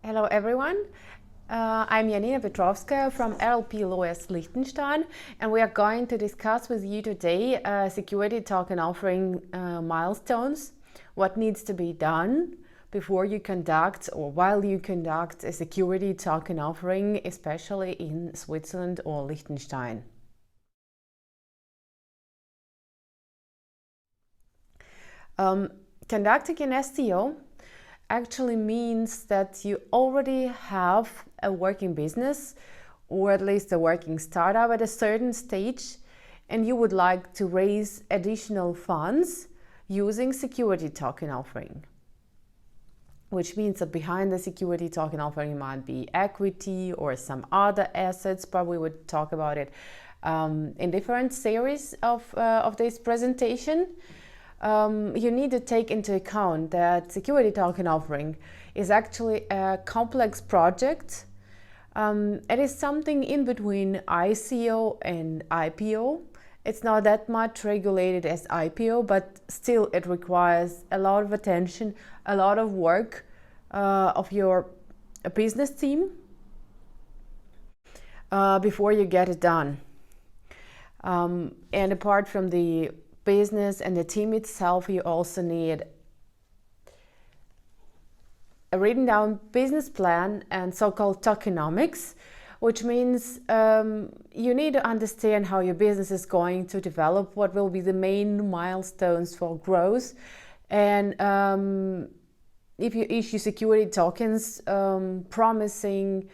Hello everyone, I'm Yanina Petrovskaya from RLP Liechtenstein, and we are going to discuss with you today security token offering milestones, what needs to be done before you conduct or while you conduct a security token offering, especially in Switzerland or Liechtenstein. Conducting an STO actually means that you already have a working business or at least a working startup at a certain stage, and you would like to raise additional funds using security token offering, which means that behind the security token offering might be equity or some other assets, but we would talk about it in different series of this presentation. You need to take into account that security token offering is actually a complex project. It is something in between ICO and IPO. It's not that much regulated as IPO, but still it requires a lot of attention, a lot of work of your business team before you get it done. And apart from the business and the team itself, you also need a written down business plan and so-called tokenomics, which means you need to understand how your business is going to develop, what will be the main milestones for growth, and if you issue security tokens promising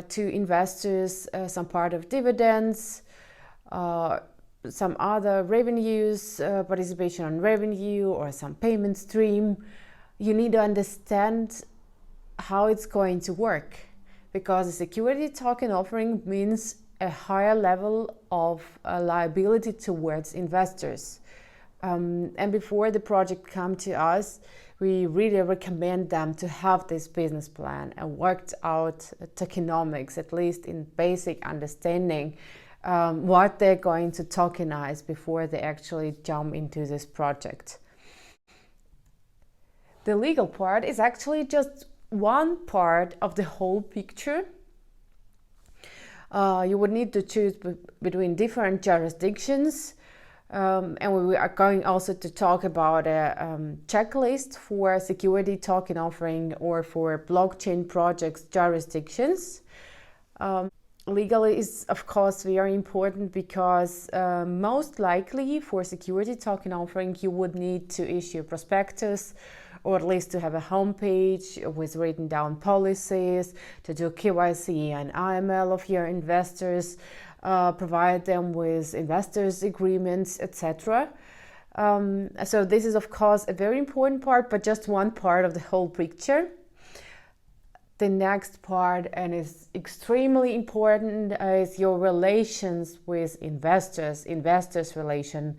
to investors some part of dividends, some other revenues, participation on revenue or some payment stream, you need to understand how it's going to work, because a security token offering means a higher level of liability towards investors. And before the project come to us, we really recommend them to have this business plan and worked out tokenomics, at least in basic understanding what they're going to tokenize before they actually jump into this project. The legal part is actually just one part of the whole picture. You would need to choose between different jurisdictions, and we are going also to talk about a checklist for security token offering or for blockchain projects jurisdictions. Legally is of course very important, because most likely for security token offering you would need to issue a prospectus, or at least to have a homepage with written down policies, to do KYC and AML of your investors, provide them with investors agreements, etc. So this is of course a very important part, but just one part of the whole picture. The next part, and is extremely important, is your relations with investors relation,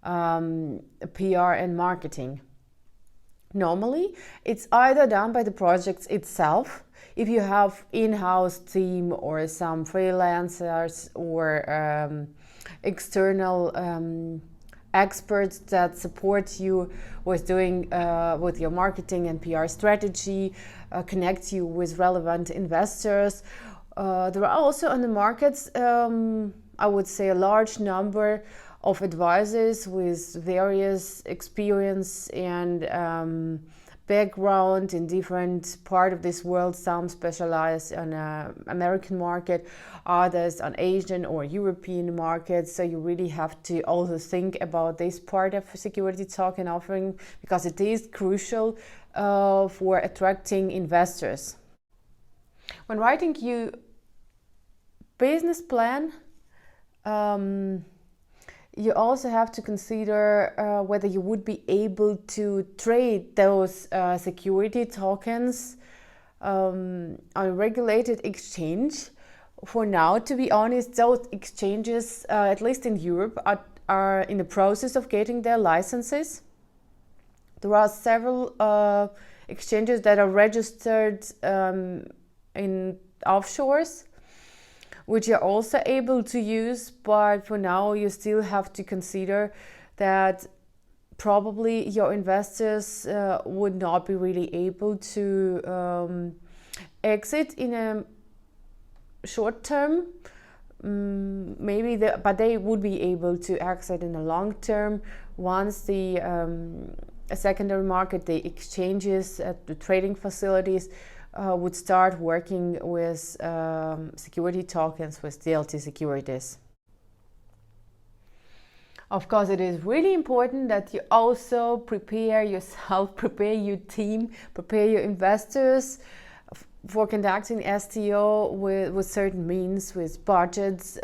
PR and marketing. Normally, it's either done by the projects itself, if you have in-house team or some freelancers or external experts that support you with doing with your marketing and PR strategy, connect you with relevant investors. There are also on the markets, I would say, a large number of advisors with various experience and background in different part of this world. Some specialize on American market, others on Asian or European markets. So you really have to also think about this part of security token offering, because it is crucial for attracting investors. When writing your business plan, you also have to consider whether you would be able to trade those security tokens on a regulated exchange. For now, to be honest, those exchanges, at least in Europe, are in the process of getting their licenses. There are several exchanges that are registered in offshores, which you're also able to use, but for now you still have to consider that probably your investors would not be really able to exit in a short term, maybe, but they would be able to exit in the long term once the secondary market, the exchanges, the trading facilities would start working with security tokens, with DLT securities. Of course, it is really important that you also prepare yourself, prepare your team, prepare your investors for conducting STO with certain means, with budgets,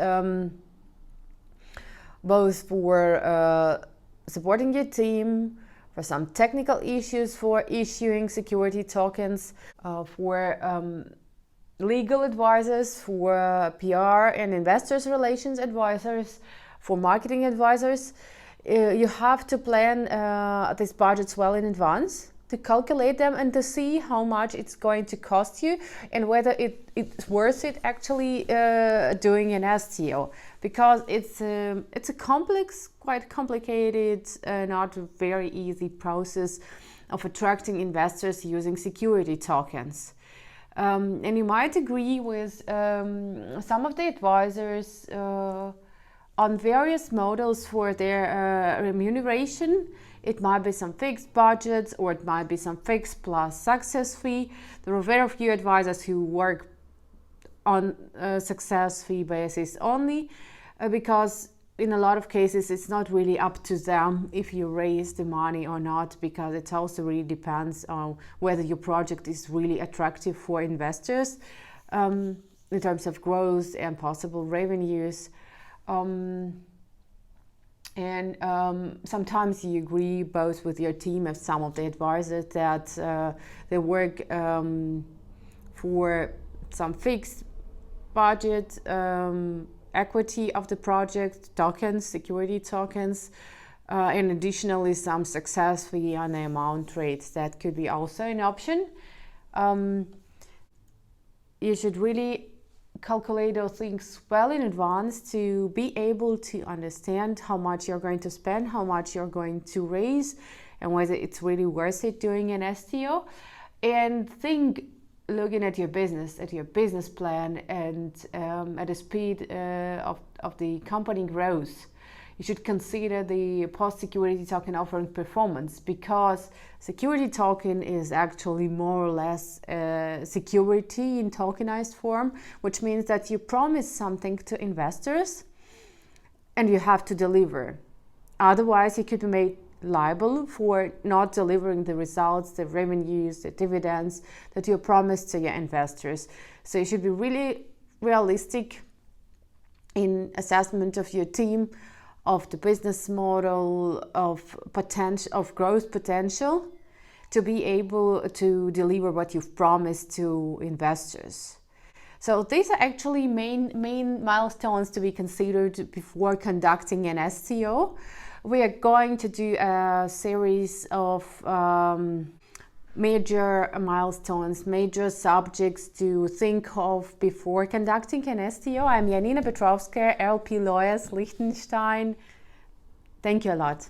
both for supporting your team, for some technical issues, for issuing security tokens, for legal advisors, for PR and investors relations advisors, for marketing advisors. You have to plan these budgets well in advance, to calculate them and to see how much it's going to cost you and whether it's worth it actually doing an STO, because it's a complex, quite complicated, not very easy process of attracting investors using security tokens. And you might agree with some of the advisors on various models for their remuneration. It might be some fixed budgets, or it might be some fixed plus success fee. There are very few advisors who work on a success fee basis only, because in a lot of cases it's not really up to them if you raise the money or not, because it also really depends on whether your project is really attractive for investors in terms of growth and possible revenues. Sometimes you agree both with your team and some of the advisors that they work for some fixed budget, equity of the project, tokens, security tokens, and additionally some success fee on the amount rates. That could be also an option. You should really calculate those things well in advance to be able to understand how much you're going to spend, how much you're going to raise, and whether it's really worth it doing an STO. And think, looking at your business plan, and at the speed of the company growth, you should consider the post-security token offering performance, because security token is actually more or less security in tokenized form, which means that you promise something to investors and you have to deliver. Otherwise, you could be made liable for not delivering the results, the revenues, the dividends that you promised to your investors. So you should be really realistic in assessment of your team, of the business model, of potential, of growth potential, to be able to deliver what you've promised to investors. So these are actually main milestones to be considered before conducting an STO. We are going to do a series of major milestones, major subjects to think of before conducting an STO. I'm Yanina Petrovskaya, RLP Lawyers, Liechtenstein. Thank you a lot.